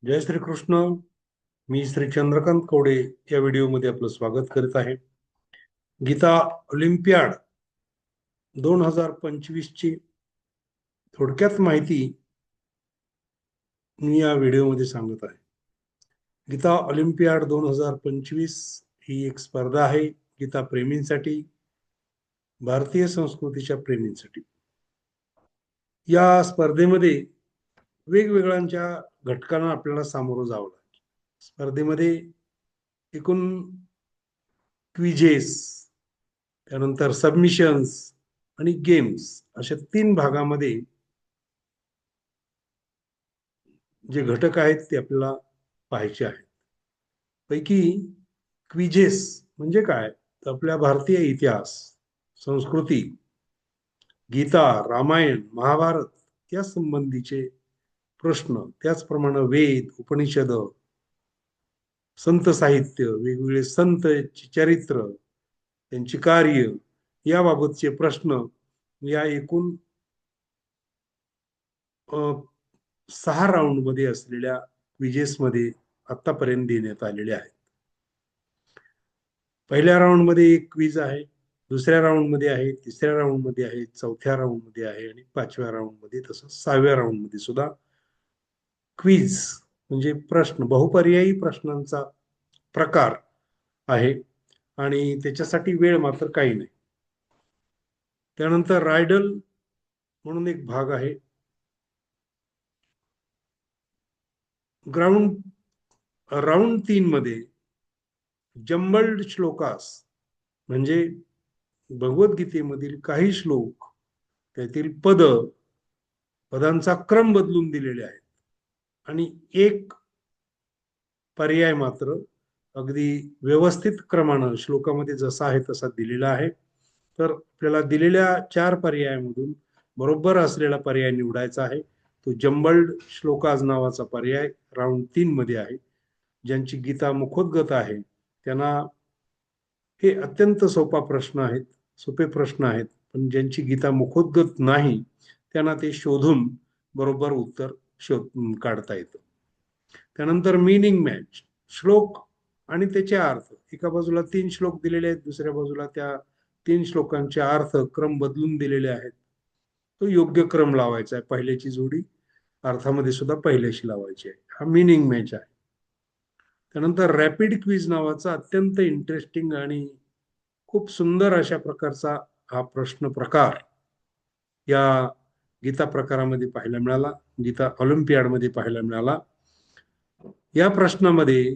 जय श्री कृष्ण. मी श्री चंद्रकांत कवडे या व्हिडिओमध्ये आपलं स्वागत करीत आहे. गीता ऑलिम्पियाड 2025 ची थोडक्यात माहिती मी या व्हिडिओमध्ये सांगत आहे. गीता ऑलिम्पियाड 2025 ही एक स्पर्धा आहे गीता प्रेमींसाठी, भारतीय संस्कृतीच्या प्रेमींसाठी. या स्पर्धेमध्ये वेगवेगळ्या घटकांना आपल्याला सामोरं जावं लागतं. स्पर्धेमध्ये एकूण क्विजेस, त्यानंतर सबमिशन्स आणि गेम्स अशा 3 भागामध्ये जे घटक आहेत ते आपल्याला पाहायचे आहेत. पैकी क्विजेस म्हणजे काय, तर आपल्या भारतीय इतिहास, संस्कृती, गीता, रामायण, महाभारत या संबंधीचे प्रश्न, त्याचप्रमाणे वेद, उपनिषद, संत साहित्य, वेगवेगळे संत चरित्र, त्यांची कार्य याबाबतचे प्रश्न या एकूण 6 राऊंडमध्ये असलेल्या क्विजेसमध्ये आतापर्यंत देण्यात आलेले आहेत. पहिल्या राऊंडमध्ये एक क्विज आहे, दुसऱ्या राऊंडमध्ये आहे, तिसऱ्या राऊंडमध्ये आहे, चौथ्या राऊंडमध्ये आहे आणि 5व्या राऊंडमध्ये, तसंच 6व्या राऊंडमध्ये सुद्धा क्विज म्हणजे प्रश्न, बहुपर्यायी प्रश्नांचा प्रकार आहे आणि त्याच्यासाठी वेळ मात्र काही नाही. त्यानंतर रायडल म्हणून एक भाग आहे. राऊंड 3 मध्ये जम्बल्ड श्लोकास म्हणजे भगवद्गीतेमधील काही श्लोक, त्यातील पदांचा क्रम बदलून दिलेले आहेत आणि एक पर्याय मात्र अगदी व्यवस्थित क्रमानं श्लोकामध्ये जसा आहे तसा दिलेला आहे. तर आपल्याला दिलेल्या 4 पर्यायामधून बरोबर असलेला पर्याय निवडायचा आहे. तो जम्बल्ड श्लोकाज नावाचा पर्याय राऊंड 3 मध्ये आहे. ज्यांची गीता मुखोद्गत आहे त्यांना हे अत्यंत सोपे प्रश्न आहेत, पण ज्यांची गीता मुखोद्गत नाही त्यांना ते शोधून बरोबर उत्तर काढता येतं. त्यानंतर मीनिंग मॅच, श्लोक आणि त्याचे अर्थ. एका बाजूला 3 श्लोक दिलेले आहेत, दुसऱ्या बाजूला त्या 3 श्लोकांचे अर्थ क्रम बदलून दिलेले आहेत. तो योग्य क्रम लावायचा आहे. पहिल्याची जोडी अर्थामध्ये सुद्धा पहिल्याशी लावायची आहे. हा मीनिंग मॅच आहे. त्यानंतर रॅपिड क्विज नावाचा अत्यंत इंटरेस्टिंग आणि खूप सुंदर अशा प्रकारचा हा प्रश्न प्रकार या गीता प्रकारामध्ये पाहायला मिळाला, गीता ऑलिम्पियाडमध्ये पाहायला मिळाला. या प्रश्नामध्ये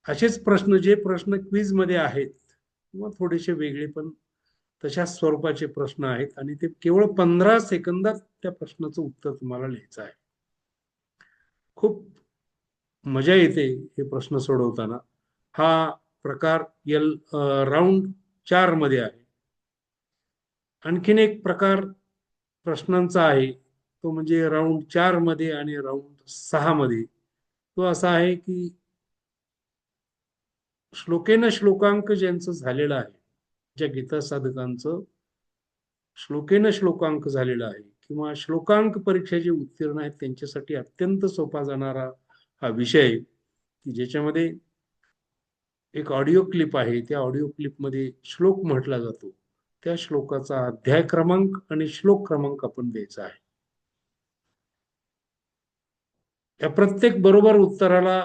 असेच प्रश्न, जे प्रश्न क्विज मध्ये आहेत किंवा थोडेसे वेगळे पण तशाच स्वरूपाचे प्रश्न आहेत आणि ते केवळ 15 सेकंदात त्या प्रश्नाचं उत्तर तुम्हाला लिहायचं आहे. खूप मजा येते हे प्रश्न सोडवताना. हा प्रकार राऊंड 4 मध्ये आहे. आणखीन एक प्रकार प्रश्नांचा आहे, तो म्हणजे राऊंड 4 मध्ये आणि राऊंड 6 मध्ये. तो असा आहे की श्लोकेन श्लोकांक ज्यांचं झालेलं आहे, ज्या गीता साधकांचं श्लोकेन श्लोकांक झालेला आहे किंवा श्लोकांक परीक्षा जे उत्तीर्ण आहेत त्यांच्यासाठी अत्यंत सोपा जाणारा हा विषय, की ज्याच्यामध्ये एक ऑडिओ क्लिप आहे. त्या ऑडिओ क्लिपमध्ये श्लोक म्हटला जातो, त्या श्लोकाचा अध्याय क्रमांक आणि श्लोक क्रमांक आपण द्यायचा आहे. या प्रत्येक बरोबर उत्तराला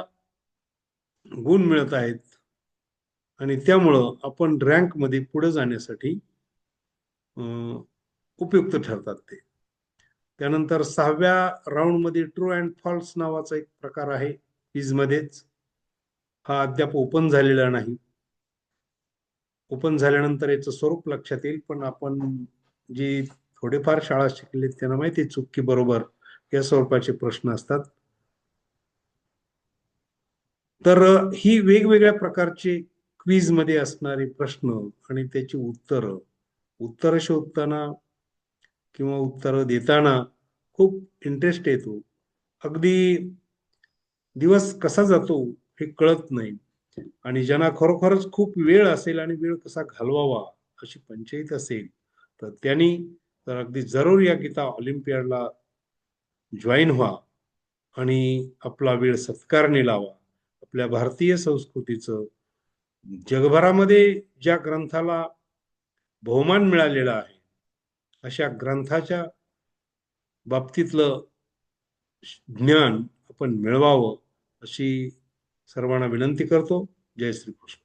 गुण मिळत आहेत आणि त्यामुळं आपण रँकमध्ये पुढे जाण्यासाठी उपयुक्त ठरतात ते. त्यानंतर 6व्या राऊंडमध्ये ट्रू अँड फॉल्स नावाचा एक प्रकार आहे क्विजमध्येच. हा अद्याप ओपन झालेला नाही. ओपन झाल्यानंतर याचं स्वरूप लक्षात येईल, पण आपण जी थोडेफार शाळा शिकले त्यांना माहिती, चुकी बरोबर या स्वरूपाचे प्रश्न असतात. तर ही वेगवेगळ्या प्रकारचे क्विज मध्ये असणारे प्रश्न आणि त्याची उत्तर शोधताना किंवा उत्तर देताना खूप इंटरेस्ट येतो. अगदी दिवस कसा जातो हे कळत नाही. आणि ज्यांना खरोखरच खूप वेळ असेल आणि वेळ कसा घालवावा अशी पंचायत असेल, तर त्यांनी तर अगदी जरूर या गीता ऑलिम्पियाडला जॉईन व्हा. आणि आपला वेळ सत्कारणी लावा. आपल्या भारतीय संस्कृतीचं जगभरामध्ये ज्या ग्रंथाला बहुमान मिळालेला आहे अशा ग्रंथाच्या बाबतीतलं ज्ञान आपण मिळवावं अशी सर्वांना विनंती करतो. जय श्री कृष्ण.